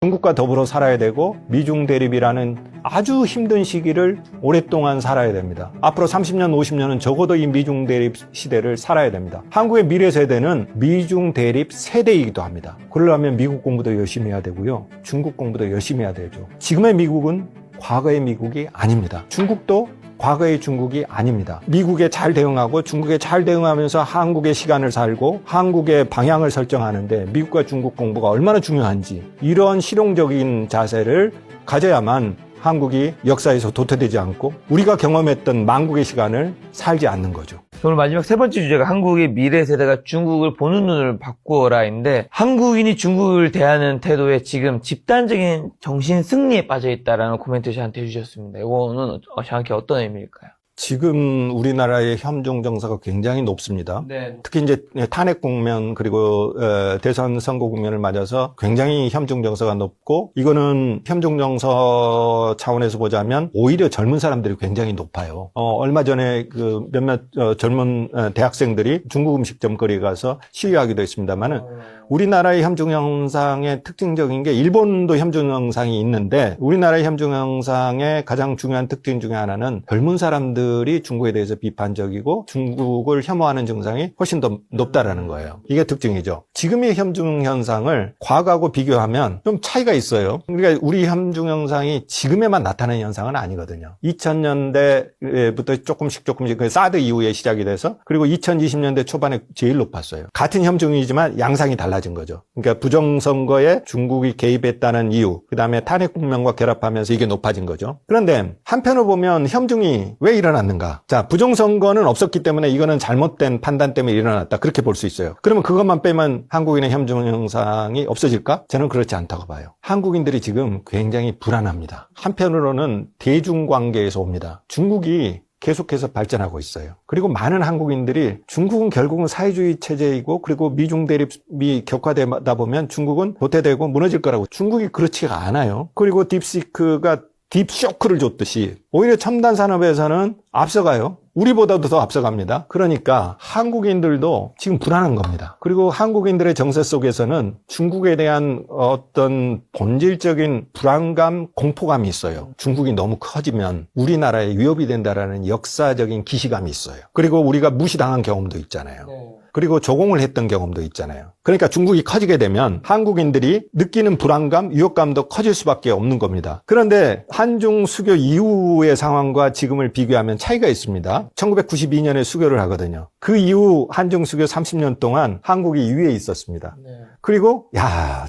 중국과 더불어 살아야 되고 미중 대립이라는 아주 힘든 시기를 오랫동안 살아야 됩니다. 앞으로 30년, 50년은 적어도 이 미중 대립 시대를 살아야 됩니다. 한국의 미래 세대는 미중 대립 세대이기도 합니다. 그러려면 미국 공부도 열심히 해야 되고요. 중국 공부도 열심히 해야 되죠. 지금의 미국은 과거의 미국이 아닙니다. 중국도 과거의 중국이 아닙니다. 미국에 잘 대응하고 중국에 잘 대응하면서 한국의 시간을 살고 한국의 방향을 설정하는데 미국과 중국 공부가 얼마나 중요한지 이런 실용적인 자세를 가져야만 한국이 역사에서 도태되지 않고 우리가 경험했던 만국의 시간을 살지 않는 거죠. 오늘 마지막 세 번째 주제가 한국의 미래 세대가 중국을 보는 눈을 바꾸어라인데, 한국인이 중국을 대하는 태도에 지금 집단적인 정신 승리에 빠져 있다라는 코멘트 저한테 해주셨습니다. 이거는 정확히 어떤 의미일까요? 지금 우리나라의 현중 정서가 굉장히 높습니다. 네. 특히 이제 탄핵 국면 그리고 대선 선거 국면을 맞아서 굉장히 현중 정서가 높고, 이거는 현중 정서 차원에서 보자면 오히려 젊은 사람들이 굉장히 높아요. 얼마 전에 그 몇몇 젊은 대학생들이 중국 음식점 거리에 가서 시위하기도 했습니다만은 우리나라의 현중 현상의 특징적인 게, 일본도 현중 현상이 있는데 우리나라의 현중 현상의 가장 중요한 특징 중에 하나는 젊은 사람들이 중국에 대해서 비판적이고 중국을 혐오하는 증상이 훨씬 더 높다라는 거예요. 이게 특징이죠. 지금의 현중 현상을 과거하고 비교하면 좀 차이가 있어요. 그러니까 우리 현중 현상이 지금에만 나타나는 현상은 아니거든요. 2000년대부터 조금씩 그 사드 이후에 시작이 돼서, 그리고 2020년대 초반에 제일 높았어요. 같은 현중이지만 양상이 달라진 거죠. 그러니까 부정선거에 중국이 개입했다는 이유, 그 다음에 탄핵 국면과 결합하면서 이게 높아진 거죠. 그런데 한편으로 보면 현중이 왜 일어났는가? 자, 부정선거는 없었기 때문에 이거는 잘못된 판단 때문에 일어났다, 그렇게 볼 수 있어요. 그러면 그것만 빼면 한국인의 현중 현상이 없어질까? 저는 그렇지 않다고 봐요. 한국인들이 지금 굉장히 불안합니다. 한편으로는 대중관계에서 옵니다. 중국이 계속해서 발전하고 있어요. 그리고 많은 한국인들이 중국은 결국은 사회주의 체제이고, 그리고 미중 대립이 격화되다 보면 중국은 도태되고 무너질 거라고. 중국이 그렇지가 않아요. 그리고 딥시크가 딥쇼크를 줬듯이 오히려 첨단 산업에서는 앞서가요. 우리보다도 더 앞서갑니다. 그러니까 한국인들도 지금 불안한 겁니다. 그리고 한국인들의 정서 속에서는 중국에 대한 어떤 본질적인 불안감, 공포감이 있어요. 중국이 너무 커지면 우리나라에 위협이 된다라는 역사적인 기시감이 있어요. 그리고 우리가 무시당한 경험도 있잖아요. 그리고 조공을 했던 경험도 있잖아요. 그러니까 중국이 커지게 되면 한국인들이 느끼는 불안감, 위협감도 커질 수밖에 없는 겁니다. 그런데 한중 수교 이후의 상황과 지금을 비교하면 차이가 있습니다. 1992년에 수교를 하거든요. 그 이후 한중 수교 30년 동안 한국이 위에 있었습니다. 그리고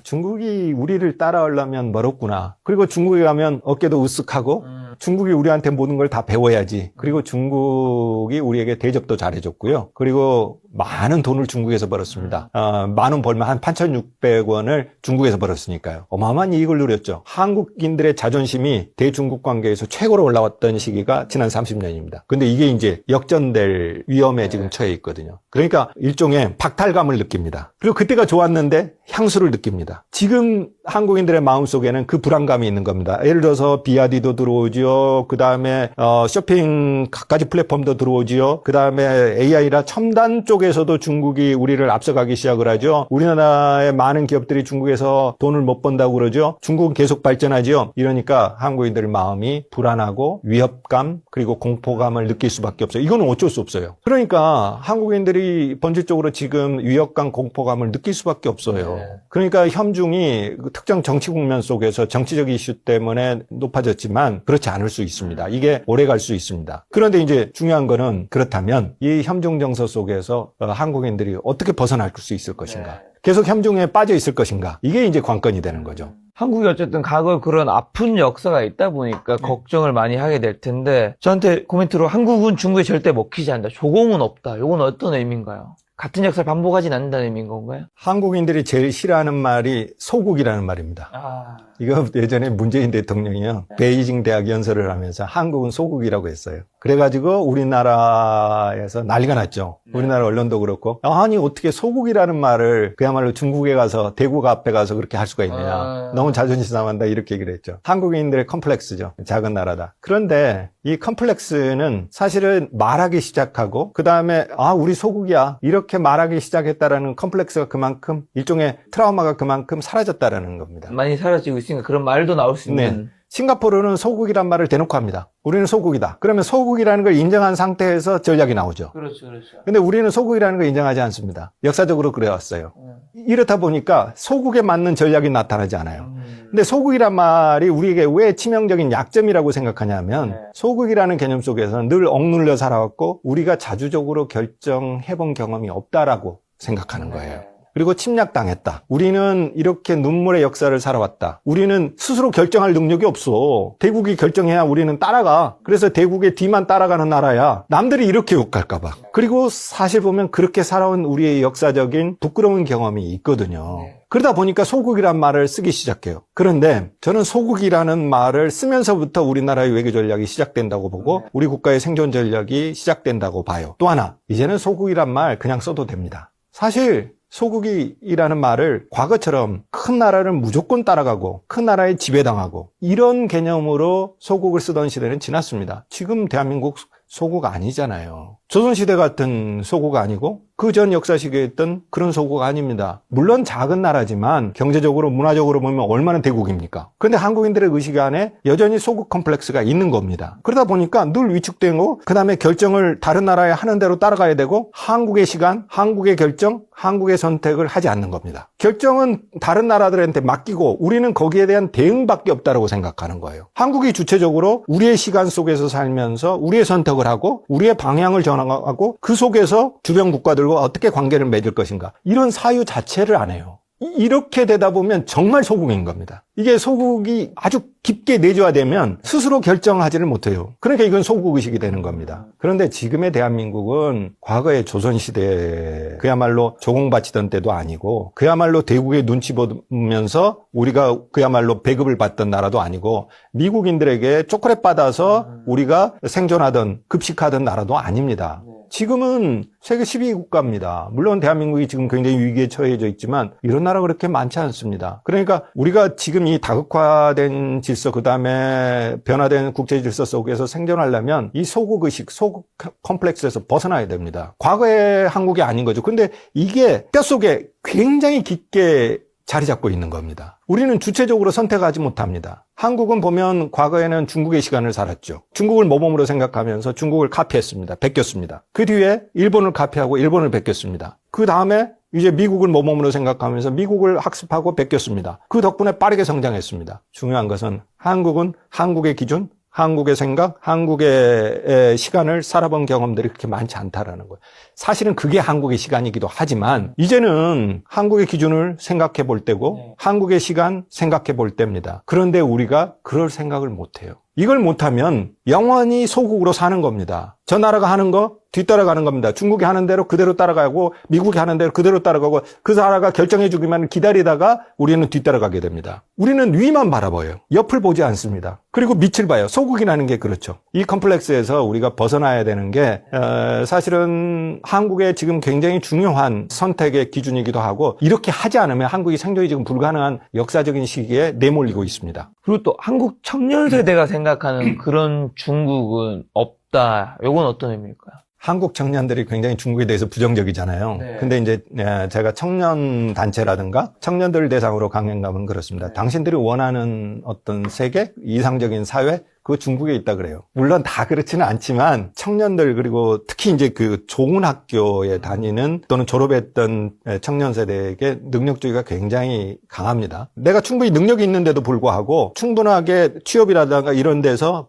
중국이 우리를 따라오려면 멀었구나. 그리고 중국에 가면 어깨도 으쓱하고 중국이 우리한테 모든 걸 다 배워야지. 그리고 중국이 우리에게 대접도 잘해줬고요. 그리고 많은 돈을 중국에서 벌었습니다. 만 원 벌면 한 8,600원을 중국에서 벌었으니까요. 어마어마한 이익을 누렸죠. 한국인들의 자존심이 대중국 관계에서 최고로 올라왔던 시기가 지난 30년입니다. 근데 이게 이제 역전될 위험에 지금 처해 있거든요. 그러니까 일종의 박탈감을 느낍니다. 그리고 그때가 좋았는데 향수를 느낍니다. 지금 한국인들의 마음속에는 그 불안감이 있는 겁니다. 예를 들어서 비아디도 들어오지요. 그 다음에 쇼핑 갖가지 플랫폼도 들어오지요. 그 다음에 AI라 첨단 쪽에서도 중국이 우리를 앞서가기 시작을 하죠. 우리나라의 많은 기업들이 중국에서 돈을 못 번다고 그러죠. 중국은 계속 발전하죠. 이러니까 한국인들 마음이 불안하고 위협감 그리고 공포감을 느낄 수밖에 없어요. 이거는 어쩔 수 없어요. 그러니까 한국인들이 본질적으로 지금 위협감, 공포감을 느낄 수밖에 없어요. 그러니까 현중이 특정 정치 국면 속에서 정치적 이슈 때문에 높아졌지만 그렇지 않을 수 있습니다. 이게 오래 갈 수 있습니다. 그런데 이제 중요한 거는, 그렇다면 이 현중 정서 속에서 한국인들이 어떻게 벗어날 수 있을 것인가? 계속 현중에 빠져 있을 것인가? 이게 이제 관건이 되는 거죠. 한국이 어쨌든 과거에 그런 아픈 역사가 있다 보니까 걱정을 많이 하게 될 텐데, 저한테 코멘트로 한국은 중국에 절대 먹히지 않는다, 조공은 없다, 이건 어떤 의미인가요? 같은 역사를 반복하진 않는다는 의미인 건가요? 한국인들이 제일 싫어하는 말이 소국이라는 말입니다. 이거 예전에 문재인 대통령이요, 베이징 대학 연설을 하면서 한국은 소국이라고 했어요. 그래가지고 우리나라에서 난리가 났죠. 우리나라 언론도 그렇고, 아니 어떻게 소국이라는 말을 그야말로 중국에 가서, 대국 앞에 가서 그렇게 할 수가 있느냐, 너무 자존심 상한다, 이렇게 얘기를 했죠. 한국인들의 컴플렉스죠. 작은 나라다. 그런데 이 컴플렉스는 사실은 말하기 시작하고 그 다음에 우리 소국이야, 이렇게 이렇게 말하기 시작했다라는 컴플렉스가 그만큼 일종의 트라우마가 그만큼 사라졌다라는 겁니다. 많이 사라지고 있으니까 그런 말도 나올 수 있는. 싱가포르는 소국이란 말을 대놓고 합니다. 우리는 소국이다. 그러면 소국이라는 걸 인정한 상태에서 전략이 나오죠. 그렇죠. 근데 우리는 소국이라는 걸 인정하지 않습니다. 역사적으로 그래왔어요. 이렇다 보니까 소국에 맞는 전략이 나타나지 않아요. 근데 소국이란 말이 우리에게 왜 치명적인 약점이라고 생각하냐면 소국이라는 개념 속에서는 늘 억눌려 살아왔고 우리가 자주적으로 결정해본 경험이 없다라고 생각하는 거예요. 그리고 침략당했다. 우리는 이렇게 눈물의 역사를 살아왔다. 우리는 스스로 결정할 능력이 없어. 대국이 결정해야 우리는 따라가. 그래서 대국의 뒤만 따라가는 나라야. 남들이 이렇게 욕할까 봐. 그리고 사실 보면 그렇게 살아온 우리의 역사적인 부끄러운 경험이 있거든요. 그러다 보니까 소국이란 말을 쓰기 시작해요. 그런데 저는 소국이라는 말을 쓰면서부터 우리나라의 외교 전략이 시작된다고 보고 우리 국가의 생존 전략이 시작된다고 봐요. 또 하나, 이제는 소국이란 말 그냥 써도 됩니다. 사실 소국이라는 말을 과거처럼 큰 나라를 무조건 따라가고 큰 나라에 지배당하고 이런 개념으로 소국을 쓰던 시대는 지났습니다. 지금 대한민국 소국 아니잖아요. 조선시대 같은 소국 아니고 그 전 역사 시기에 있던 그런 소국 아닙니다. 물론 작은 나라지만 경제적으로 문화적으로 보면 얼마나 대국입니까? 그런데 한국인들의 의식 안에 여전히 소국 컴플렉스가 있는 겁니다. 그러다 보니까 늘 위축되고 그 다음에 결정을 다른 나라에 하는 대로 따라가야 되고 한국의 시간, 한국의 결정, 한국의 선택을 하지 않는 겁니다. 결정은 다른 나라들한테 맡기고 우리는 거기에 대한 대응밖에 없다고 생각하는 거예요. 한국이 주체적으로 우리의 시간 속에서 살면서 우리의 선택을 하고 우리의 방향을 정하고 그 속에서 주변 국가들과 어떻게 관계를 맺을 것인가 이런 사유 자체를 안 해요. 이렇게 되다 보면 정말 소국인 겁니다. 이게 소국이 아주 깊게 내재화되면 스스로 결정하지를 못해요. 그러니까 이건 소국의식이 되는 겁니다. 그런데 지금의 대한민국은 과거의 조선시대 그야말로 조공바치던 때도 아니고 그야말로 대국의 눈치 보면서 우리가 그야말로 배급을 받던 나라도 아니고 미국인들에게 초콜릿 받아서 우리가 생존하던 급식하던 나라도 아닙니다. 지금은 세계 12위 국가입니다. 물론 대한민국이 지금 굉장히 위기에 처해져 있지만 이런 나라가 그렇게 많지 않습니다. 그러니까 우리가 지금 이 다극화된 질서 그다음에 변화된 국제 질서 속에서 생존하려면 이 소국의식, 소국 컴플렉스에서 벗어나야 됩니다. 과거의 한국이 아닌 거죠. 근데 이게 뼛속에 굉장히 깊게 자리 잡고 있는 겁니다. 우리는 주체적으로 선택하지 못합니다. 한국은 보면 과거에는 중국의 시간을 살았죠. 중국을 모범으로 생각하면서 중국을 카피했습니다. 베꼈습니다. 그 뒤에 일본을 카피하고 일본을 베꼈습니다. 그 다음에 이제 미국을 모범으로 생각하면서 미국을 학습하고 베꼈습니다. 그 덕분에 빠르게 성장했습니다. 중요한 것은 한국은 한국의 기준, 한국의 생각, 한국의 시간을 살아본 경험들이 그렇게 많지 않다라는 거예요. 사실은 그게 한국의 시간이기도 하지만 이제는 한국의 기준을 생각해 볼 때고 한국의 시간 생각해 볼 때입니다. 그런데 우리가 그럴 생각을 못 해요. 이걸 못하면 영원히 소국으로 사는 겁니다. 저 나라가 하는 거 뒤따라가는 겁니다. 중국이 하는 대로 그대로 따라가고 미국이 하는 대로 그대로 따라가고 그 나라가 결정해 주기만 기다리다가 우리는 뒤따라가게 됩니다. 우리는 위만 바라봐요. 옆을 보지 않습니다. 그리고 밑을 봐요. 소국이라는 게 그렇죠. 이 컴플렉스에서 우리가 벗어나야 되는 게 사실은 한국의 지금 굉장히 중요한 선택의 기준이기도 하고 이렇게 하지 않으면 한국이 생존이 지금 불가능한 역사적인 시기에 내몰리고 있습니다. 그리고 또 한국 청년 세대가 생각하는 그런 중국은 없다. 이건 어떤 의미일까요? 한국 청년들이 굉장히 중국에 대해서 부정적이잖아요. 근데 이제 제가 청년 단체라든가 청년들 대상으로 강연가면 그렇습니다. 당신들이 원하는 어떤 세계, 이상적인 사회, 그거 중국에 있다 그래요. 물론 다 그렇지는 않지만 청년들 그리고 특히 이제 그 좋은 학교에 다니는 또는 졸업했던 청년 세대에게 능력주의가 굉장히 강합니다. 내가 충분히 능력이 있는데도 불구하고 충분하게 취업이라든가 이런 데서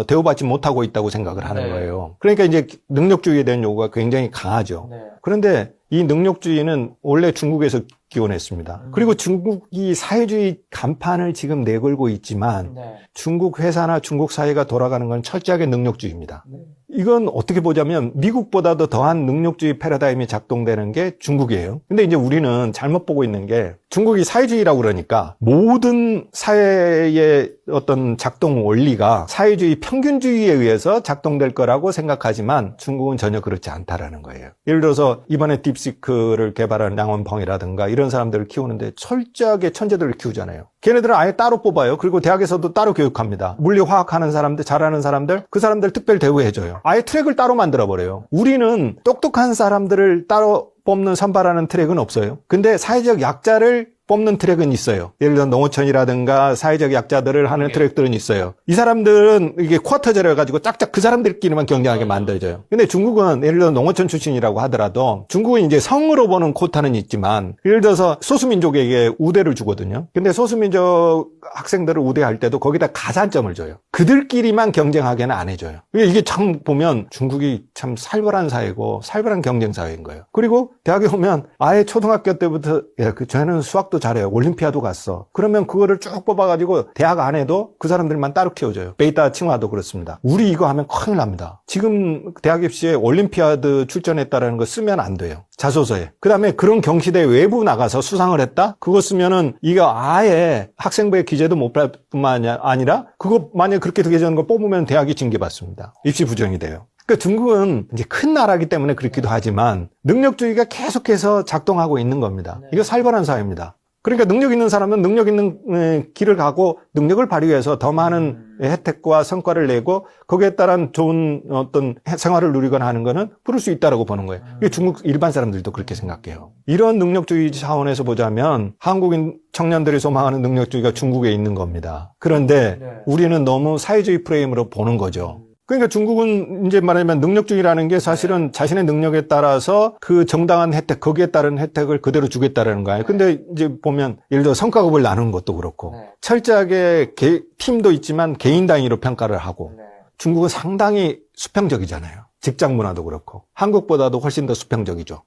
대우받지 못하고 있다고 생각을 하는 거예요. 그러니까 이제 능력주의에 대한 요구가 굉장히 강하죠. 그런데 이 능력주의는 원래 중국에서 기원했습니다. 그리고 중국이 사회주의 간판을 지금 내걸고 있지만 중국 회사나 중국 사회가 돌아가는 건 철저하게 능력주의입니다. 이건 어떻게 보자면 미국보다도 더한 능력주의 패러다임이 작동되는 게 중국이에요. 근데 이제 우리는 잘못 보고 있는 게 중국이 사회주의라고 그러니까 모든 사회의 어떤 작동 원리가 사회주의 평균주의에 의해서 작동될 거라고 생각하지만 중국은 전혀 그렇지 않다라는 거예요. 예를 들어서 이번에 딥시크를 개발한 양원펑이라든가 이런 사람들을 키우는데 철저하게 천재들을 키우잖아요. 걔네들은 아예 따로 뽑아요. 그리고 대학에서도 따로 교육합니다. 물리, 화학 하는 사람들, 잘하는 사람들, 그 사람들 특별 대우해줘요. 아예 트랙을 따로 만들어버려요. 우리는 똑똑한 사람들을 따로 뽑는 선발하는 트랙은 없어요. 근데 사회적 약자를 뽑는 트랙은 있어요. 예를 들어 농어촌이라든가 사회적 약자들을 하는 트랙들은 있어요. 이 사람들은 이게 쿼터제를 해가지고 짝짝 그 사람들끼리만 경쟁하게 만들어져요. 근데 중국은 예를 들어 농어촌 출신이라고 하더라도 중국은 이제 성으로 보는 쿼터는 있지만 예를 들어서 소수민족에게 우대를 주거든요. 근데 소수민족 학생들을 우대할 때도 거기다 가산점을 줘요. 그들끼리만 경쟁하게는 안 해줘요. 이게 참 보면 중국이 참 살벌한 사회고 살벌한 경쟁 사회인 거예요. 그리고 대학에 오면 아예 초등학교 때부터 쟤는 수학도 잘해요. 올림피아도 갔어. 그러면 그거를 쭉 뽑아가지고 대학 안에도 그 사람들만 따로 키워줘요. 베이타 칭화도 그렇습니다. 우리 이거 하면 큰일 납니다. 지금 대학 입시에 올림피아드 출전했다라는 거 쓰면 안 돼요. 자소서에. 그 다음에 그런 경시대 외부 나가서 수상을 했다? 그거 쓰면은 이거 아예 학생부에 기재도 못 할 뿐만 아니라 그거 만약에 그렇게 되는 거 뽑으면 대학이 징계받습니다. 입시 부정이 돼요. 그러니까 중국은 이제 큰 나라이기 때문에 그렇기도 하지만 능력주의가 계속해서 작동하고 있는 겁니다. 이거 살벌한 사회입니다. 그러니까 능력 있는 사람은 능력 있는 길을 가고 능력을 발휘해서 더 많은 혜택과 성과를 내고 거기에 따른 좋은 어떤 생활을 누리거나 하는 거는 부를 수 있다라고 보는 거예요. 이게 중국 일반 사람들도 그렇게 생각해요. 이런 능력주의 차원에서 보자면 한국인 청년들이 소망하는 능력주의가 중국에 있는 겁니다. 그런데 우리는 너무 사회주의 프레임으로 보는 거죠. 그러니까 중국은 이제 말하면 능력주의라는 게 사실은 자신의 능력에 따라서 그 정당한 혜택, 거기에 따른 혜택을 그대로 주겠다라는 거예요. 근데 이제 보면 예를 들어 성과급을 나누는 것도 그렇고 철저하게 팀도 있지만 개인 단위로 평가를 하고 중국은 상당히 수평적이잖아요. 직장 문화도 그렇고 한국보다도 훨씬 더 수평적이죠.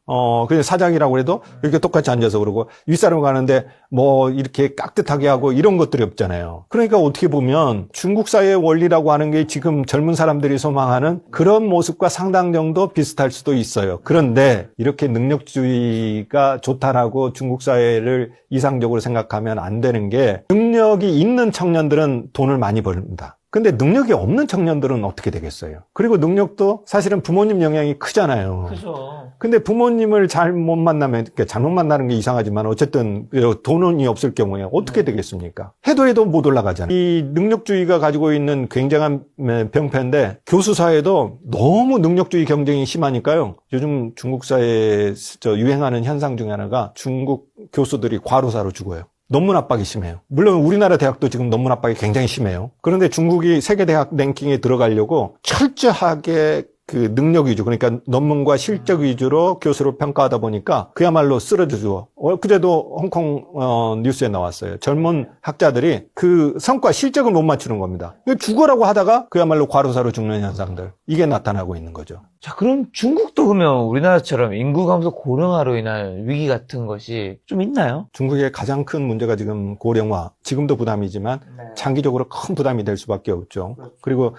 그냥 사장이라고 해도 이렇게 똑같이 앉아서 그러고 윗사람 가는데 뭐 이렇게 깍듯하게 하고 이런 것들이 없잖아요. 그러니까 어떻게 보면 중국 사회의 원리라고 하는 게 지금 젊은 사람들이 소망하는 그런 모습과 상당 정도 비슷할 수도 있어요. 그런데 이렇게 능력주의가 좋다라고 중국 사회를 이상적으로 생각하면 안 되는 게 능력이 있는 청년들은 돈을 많이 벌는다. 근데 능력이 없는 청년들은 어떻게 되겠어요? 그리고 능력도 사실은 부모님 영향이 크잖아요. 그죠. 근데 부모님을 잘못 만나면, 그러니까 잘못 만나는 게 이상하지만 어쨌든 돈이 없을 경우에 어떻게 되겠습니까? 해도 못 올라가잖아요. 이 능력주의가 가지고 있는 굉장한 병폐인데 교수 사회도 너무 능력주의 경쟁이 심하니까요. 요즘 중국 사회에서 유행하는 현상 중에 하나가 중국 교수들이 과로사로 죽어요. 논문 압박이 심해요. 물론 우리나라 대학도 지금 논문 압박이 굉장히 심해요. 그런데 중국이 세계 대학 랭킹에 들어가려고 철저하게 그 능력 위주, 그러니까 논문과 실적 위주로 교수를 평가하다 보니까 그야말로 쓰러지죠. 그제도 홍콩 뉴스에 나왔어요. 젊은 학자들이 그 성과 실적을 못 맞추는 겁니다. 죽어라고 하다가 그야말로 과로사로 죽는 현상들, 이게 나타나고 있는 거죠. 자, 그럼 중국도 그러면 우리나라처럼 인구 감소 고령화로 인한 위기 같은 것이 좀 있나요? 중국의 가장 큰 문제가 지금 고령화, 지금도 부담이지만 장기적으로 큰 부담이 될 수밖에 없죠. 그리고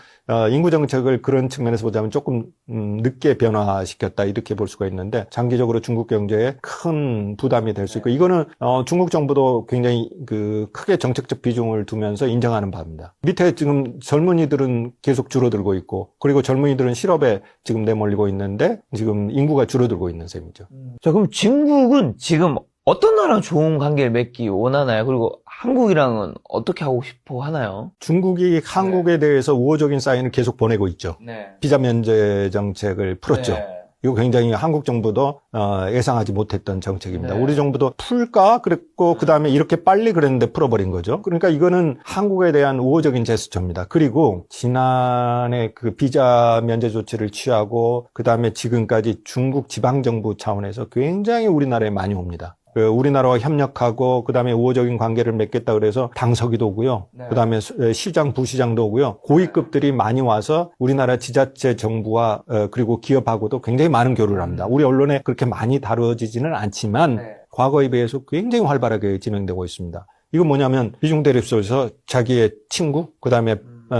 인구 정책을 그런 측면에서 보자면 조금 늦게 변화시켰다 이렇게 볼 수가 있는데 장기적으로 중국 경제에 큰 부담이 될 수 있고 이거는 중국 정부도 굉장히 크게 정책적 비중을 두면서 인정하는 바입니다. 밑에 지금 젊은이들은 계속 줄어들고 있고 그리고 젊은이들은 실업에 지금 내몰리고 있는데 지금 인구가 줄어들고 있는 셈이죠. 자, 그럼 중국은 지금 어떤 나라랑 좋은 관계를 맺기 원하나요? 그리고 한국이랑은 어떻게 하고 싶어 하나요? 중국이 한국에 대해서 우호적인 사인을 계속 보내고 있죠. 비자 면제 정책을 풀었죠. 이거 굉장히 한국 정부도 예상하지 못했던 정책입니다. 우리 정부도 풀까 그랬고 그다음에 이렇게 빨리 그랬는데 풀어버린 거죠. 그러니까 이거는 한국에 대한 우호적인 제스처입니다. 그리고 지난해 그 비자 면제 조치를 취하고 그다음에 지금까지 중국 지방정부 차원에서 굉장히 우리나라에 많이 옵니다. 우리나라와 협력하고 그다음에 우호적인 관계를 맺겠다 그래서 당서기도 오고요. 그다음에 시장, 부시장도 오고요. 고위급들이 많이 와서 우리나라 지자체 정부와 그리고 기업하고도 굉장히 많은 교류를 합니다. 우리 언론에 그렇게 많이 다뤄지지는 않지만 과거에 비해서 굉장히 활발하게 진행되고 있습니다. 이건 뭐냐면 미중 대립 속에서 자기의 친구, 그다음에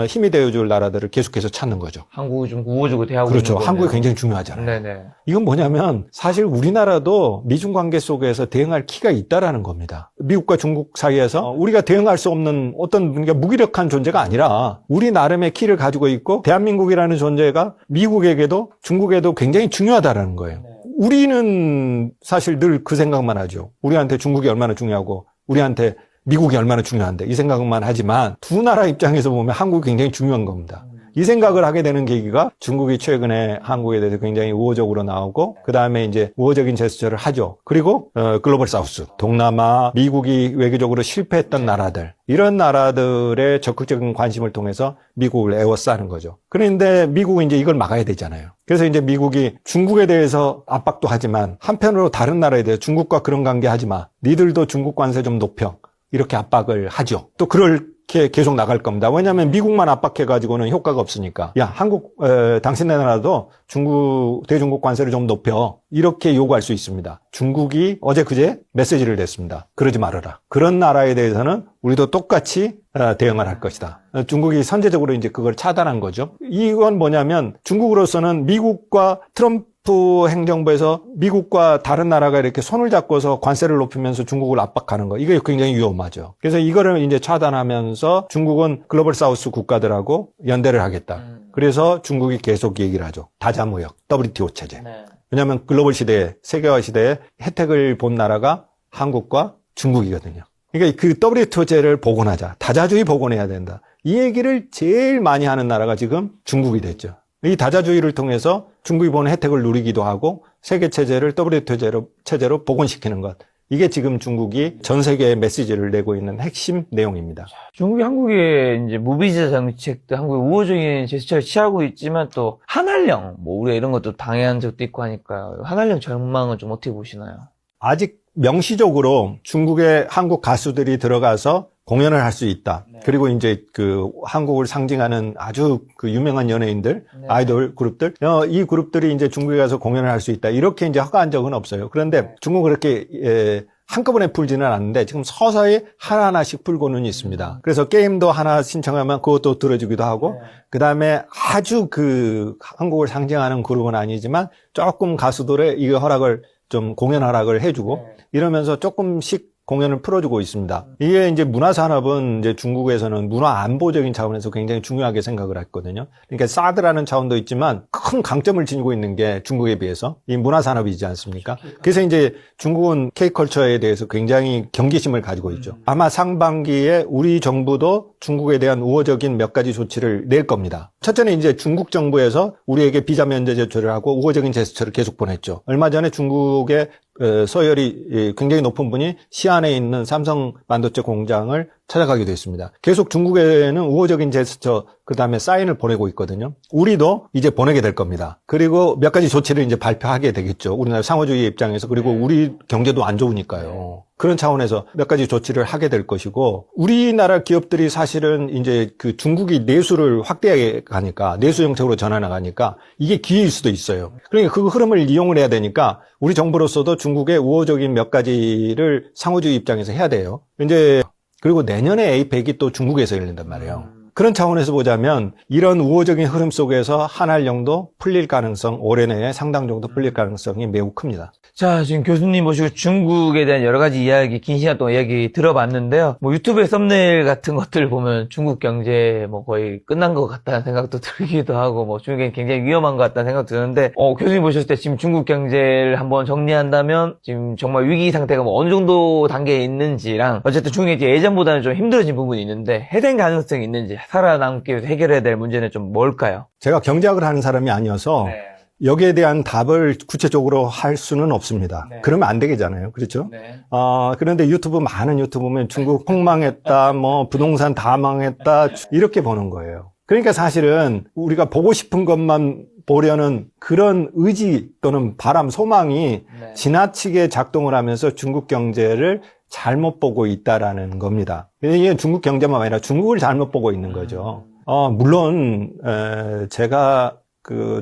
힘이 되어줄 나라들을 계속해서 찾는 거죠. 한국이 좀 우호적으로 대하고 그렇죠. 있는 거네요. 한국이 굉장히 중요하잖아요. 네네. 이건 뭐냐면 사실 우리나라도 미중 관계 속에서 대응할 키가 있다라는 겁니다. 미국과 중국 사이에서 우리가 대응할 수 없는 어떤 무기력한 존재가 아니라 우리 나름의 키를 가지고 있고 대한민국이라는 존재가 미국에게도 중국에도 굉장히 중요하다라는 거예요. 우리는 사실 늘 그 생각만 하죠. 우리한테 중국이 얼마나 중요하고 우리한테 미국이 얼마나 중요한데 이 생각만 하지만 두 나라 입장에서 보면 한국이 굉장히 중요한 겁니다. 이 생각을 하게 되는 계기가 중국이 최근에 한국에 대해서 굉장히 우호적으로 나오고 그 다음에 이제 우호적인 제스처를 하죠. 그리고 글로벌 사우스, 동남아, 미국이 외교적으로 실패했던 나라들 이런 나라들의 적극적인 관심을 통해서 미국을 에워싸는 거죠. 그런데 미국은 이제 이걸 막아야 되잖아요. 그래서 이제 미국이 중국에 대해서 압박도 하지만 한편으로 다른 나라에 대해서 중국과 그런 관계 하지 마. 니들도 중국 관세 좀 높여. 이렇게 압박을 하죠. 또 그렇게 계속 나갈 겁니다. 왜냐하면 미국만 압박해가지고는 효과가 없으니까. 야, 당신네 나라도 대중국 관세를 좀 높여. 이렇게 요구할 수 있습니다. 중국이 어제 그제 메시지를 냈습니다. 그러지 말아라. 그런 나라에 대해서는 우리도 똑같이 대응을 할 것이다. 중국이 선제적으로 이제 그걸 차단한 거죠. 이건 뭐냐면 중국으로서는 미국과 트럼프 행정부에서 미국과 다른 나라가 이렇게 손을 잡고서 관세를 높이면서 중국을 압박하는 거. 이게 굉장히 위험하죠. 그래서 이거를 이제 차단하면서 중국은 글로벌 사우스 국가들하고 연대를 하겠다. 그래서 중국이 계속 얘기를 하죠. 다자무역, WTO 체제. 왜냐하면 글로벌 시대에, 세계화 시대에 혜택을 본 나라가 한국과 중국이거든요. 그러니까 그 WTO제를 복원하자. 다자주의 복원해야 된다. 이 얘기를 제일 많이 하는 나라가 지금 중국이 됐죠. 이 다자주의를 통해서 중국이 보는 혜택을 누리기도 하고 세계 체제를 WTO 체제로 복원시키는 것. 이게 지금 중국이 전 세계에 메시지를 내고 있는 핵심 내용입니다. 중국이 한국의 이제 무비자 정책도 한국의 우호적인 제스처를 취하고 있지만 또 한한령, 우리가 이런 것도 당해한 적도 있고 하니까 한한령 전망은 좀 어떻게 보시나요? 아직 명시적으로 중국의 한국 가수들이 들어가서 공연을 할 수 있다. 네. 그리고 이제 그 한국을 상징하는 아주 그 유명한 연예인들, 네. 아이돌 그룹들, 이 그룹들이 이제 중국에 가서 공연을 할 수 있다. 이렇게 이제 허가한 적은 없어요. 그런데 네. 중국은 그렇게 한꺼번에 풀지는 않는데 지금 서서히 하나하나씩 풀고는 있습니다. 그래서 게임도 하나 신청하면 그것도 들어주기도 하고, 네. 그 다음에 아주 그 한국을 상징하는 그룹은 아니지만 조금 가수들의 이 허락을 좀 공연 허락을 해주고 네. 이러면서 조금씩 공연을 풀어주고 있습니다. 이게 이제 문화산업은 이제 중국에서는 문화 안보적인 차원에서 굉장히 중요하게 생각을 했거든요. 그러니까 사드라는 차원도 있지만 큰 강점을 지니고 있는 게 중국에 비해서 이 문화산업이지 않습니까? 그래서 이제 중국은 K컬처에 대해서 굉장히 경계심을 가지고 있죠. 아마 상반기에 우리 정부도 중국에 대한 우호적인 몇 가지 조치를 낼 겁니다. 첫째는 이제 중국 정부에서 우리에게 비자 면제 제초를 하고 우호적인 제스처를 계속 보냈죠. 얼마 전에 중국의 서열이 굉장히 높은 분이 시안에 있는 삼성 반도체 공장을 찾아가기도 했습니다. 계속 중국에는 우호적인 제스처, 그 다음에 사인을 보내고 있거든요. 우리도 이제 보내게 될 겁니다. 그리고 몇 가지 조치를 이제 발표하게 되겠죠. 우리나라 상호주의 입장에서. 그리고 우리 경제도 안 좋으니까요. 그런 차원에서 몇 가지 조치를 하게 될 것이고, 우리나라 기업들이 사실은 이제 그 중국이 내수를 확대하게 가니까, 내수 정책으로 전환해가니까 이게 기회일 수도 있어요. 그러니까 그 흐름을 이용을 해야 되니까 우리 정부로서도 중국의 우호적인 몇 가지를 상호주의 입장에서 해야 돼요. 이제 그리고 내년에 에이펙이 또 중국에서 열린단 말이에요. 그런 차원에서 보자면 이런 우호적인 흐름 속에서 한한령도 풀릴 가능성, 올해 내에 상당 정도 풀릴 가능성이 매우 큽니다. 자, 지금 교수님 모시고 중국에 대한 여러 가지 이야기, 긴 시간 동안 이야기 들어봤는데요. 유튜브의 썸네일 같은 것들 보면 중국 경제 거의 끝난 것 같다는 생각도 들기도 하고, 중국이 굉장히 위험한 것 같다는 생각도 드는데, 교수님 보셨을 때 지금 중국 경제를 한번 정리한다면, 지금 정말 위기 상태가 어느 정도 단계에 있는지랑, 어쨌든 중국이 이제 예전보다는 좀 힘들어진 부분이 있는데, 해당 가능성이 있는지, 살아남기 위해서 해결해야 될 문제는 좀 뭘까요? 제가 경제학을 하는 사람이 아니어서, 여기에 대한 답을 구체적으로 할 수는 없습니다. 네. 그러면 안 되겠잖아요. 그렇죠? 네. 그런데 많은 유튜브 보면 중국 폭망했다, 부동산 다 망했다, 이렇게 보는 거예요. 그러니까 사실은 우리가 보고 싶은 것만 보려는 그런 의지 또는 바람, 소망이 네. 지나치게 작동을 하면서 중국 경제를 잘못 보고 있다라는 겁니다. 이게 중국 경제만 아니라 중국을 잘못 보고 있는 거죠. 물론, 제가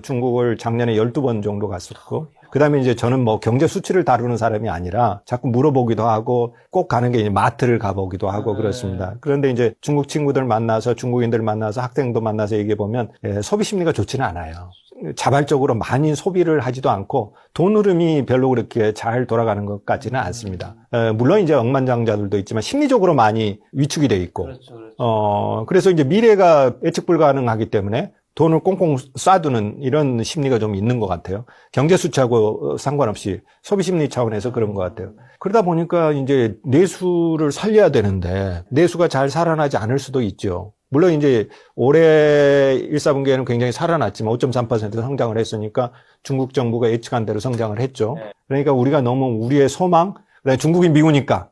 중국을 작년에 12번 정도 갔었고, 그 다음에 이제 저는 경제 수치를 다루는 사람이 아니라 자꾸 물어보기도 하고, 꼭 가는 게 이제 마트를 가보기도 하고 그렇습니다. 그런데 이제 중국 친구들 만나서, 중국인들 만나서, 학생도 만나서 얘기해보면, 소비 심리가 좋지는 않아요. 자발적으로 많이 소비를 하지도 않고, 돈 흐름이 별로 그렇게 잘 돌아가는 것 같지는 않습니다. 물론 이제 억만장자들도 있지만, 심리적으로 많이 위축이 돼 있고, 그렇죠. 그래서 이제 미래가 예측 불가능하기 때문에, 돈을 꽁꽁 쏴두는 이런 심리가 좀 있는 것 같아요. 경제 수치하고 상관없이 소비 심리 차원에서 그런 것 같아요. 그러다 보니까 이제 내수를 살려야 되는데 내수가 잘 살아나지 않을 수도 있죠. 물론 이제 올해 1, 4분기에는 굉장히 살아났지만 5.3% 성장을 했으니까 중국 정부가 예측한 대로 성장을 했죠. 그러니까 우리가 너무 우리의 소망, 그다음에 중국이 미우니까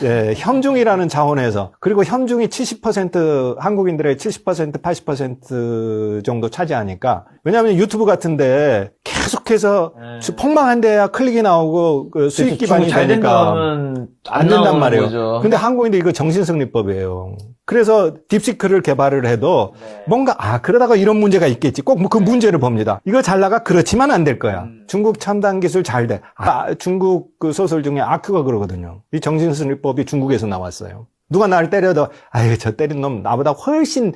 예, 현중이라는 차원에서 그리고 현중이 70% 한국인들의 70% 80% 정도 차지하니까 왜냐하면 유튜브 같은데 계속해서 폭망한 데야 클릭이 나오고 그 수익 기반이 잘 되니까 된다면 안 된단 말이에요. 거죠. 근데 한국인들 이거 정신승리법이에요. 그래서 딥시크를 개발을 해도 뭔가 그러다가 이런 문제가 있겠지. 꼭 그 문제를 봅니다. 이거 잘 나가? 그렇지만 안 될 거야. 중국 첨단 기술 잘 돼. 중국 그 소설 중에 아크가 그러거든요. 이 정신승리법이 중국에서 나왔어요. 누가 나를 때려도 아유 저 때린 놈 나보다 훨씬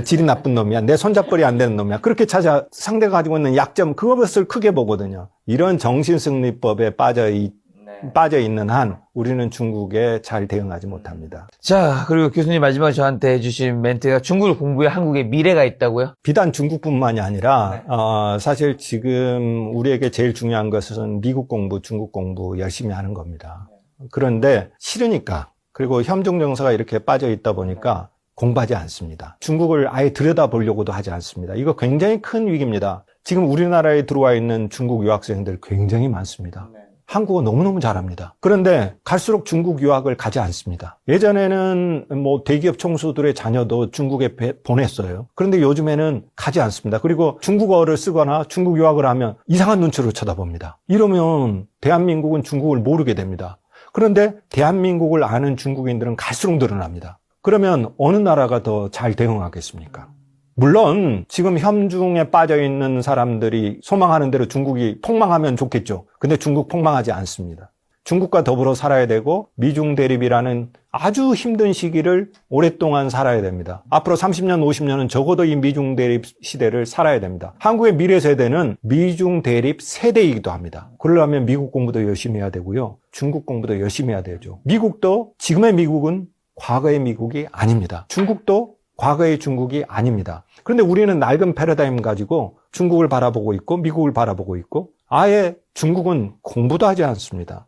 질이 나쁜 놈이야. 내 손잡벌이 안 되는 놈이야. 그렇게 찾아 상대가 가지고 있는 약점 그것을 크게 보거든요. 이런 정신승리법에 빠져 있는 한 우리는 중국에 잘 대응하지 못합니다. 자, 그리고 교수님 마지막에 저한테 해주신 멘트가 중국을 공부해 한국의 미래가 있다고요? 비단 중국뿐만이 아니라 사실 지금 우리에게 제일 중요한 것은 미국 공부, 중국 공부 열심히 하는 겁니다. 그런데 싫으니까 그리고 현중 정서가 이렇게 빠져 있다 보니까 공부하지 않습니다. 중국을 아예 들여다보려고도 하지 않습니다. 이거 굉장히 큰 위기입니다. 지금 우리나라에 들어와 있는 중국 유학생들 굉장히 많습니다. 한국어 너무너무 잘합니다. 그런데 갈수록 중국 유학을 가지 않습니다. 예전에는 뭐 대기업 총수들의 자녀도 중국에 보냈어요. 그런데 요즘에는 가지 않습니다. 그리고 중국어를 쓰거나 중국 유학을 하면 이상한 눈치로 쳐다봅니다. 이러면 대한민국은 중국을 모르게 됩니다. 그런데 대한민국을 아는 중국인들은 갈수록 늘어납니다. 그러면 어느 나라가 더 잘 대응하겠습니까? 물론 지금 현중에 빠져 있는 사람들이 소망하는 대로 중국이 폭망하면 좋겠죠. 근데 중국 폭망하지 않습니다. 중국과 더불어 살아야 되고 미중 대립이라는 아주 힘든 시기를 오랫동안 살아야 됩니다. 앞으로 30년, 50년은 적어도 이 미중 대립 시대를 살아야 됩니다. 한국의 미래 세대는 미중 대립 세대이기도 합니다. 그러려면 미국 공부도 열심히 해야 되고요. 중국 공부도 열심히 해야 되죠. 미국도 지금의 미국은 과거의 미국이 아닙니다. 중국도 과거의 중국이 아닙니다. 그런데 우리는 낡은 패러다임 가지고 중국을 바라보고 있고 미국을 바라보고 있고 아예 중국은 공부도 하지 않습니다.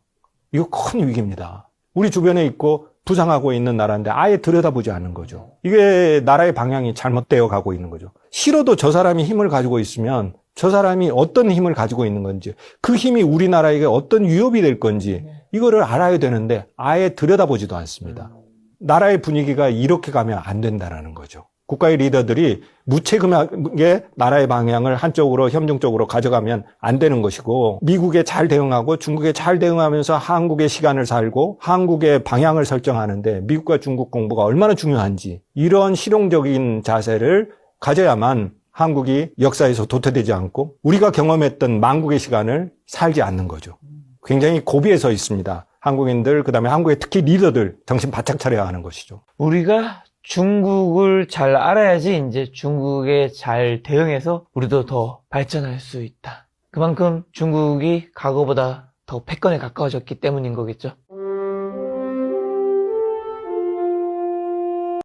이거 큰 위기입니다. 우리 주변에 있고 부상하고 있는 나라인데 아예 들여다보지 않는 거죠. 이게 나라의 방향이 잘못되어 가고 있는 거죠. 싫어도 저 사람이 힘을 가지고 있으면 저 사람이 어떤 힘을 가지고 있는 건지 그 힘이 우리나라에게 어떤 위협이 될 건지 이거를 알아야 되는데 아예 들여다보지도 않습니다. 나라의 분위기가 이렇게 가면 안 된다는 거죠. 국가의 리더들이 무책임하게 나라의 방향을 한쪽으로 현중 쪽으로 가져가면 안 되는 것이고 미국에 잘 대응하고 중국에 잘 대응하면서 한국의 시간을 살고 한국의 방향을 설정하는데 미국과 중국 공부가 얼마나 중요한지 이런 실용적인 자세를 가져야만 한국이 역사에서 도태되지 않고 우리가 경험했던 만국의 시간을 살지 않는 거죠. 굉장히 고비에 서 있습니다. 한국인들, 그다음에 한국의 특히 리더들 정신 바짝 차려야 하는 것이죠. 우리가 중국을 잘 알아야지 이제 중국에 잘 대응해서 우리도 더 발전할 수 있다. 그만큼 중국이 과거보다 더 패권에 가까워졌기 때문인 거겠죠.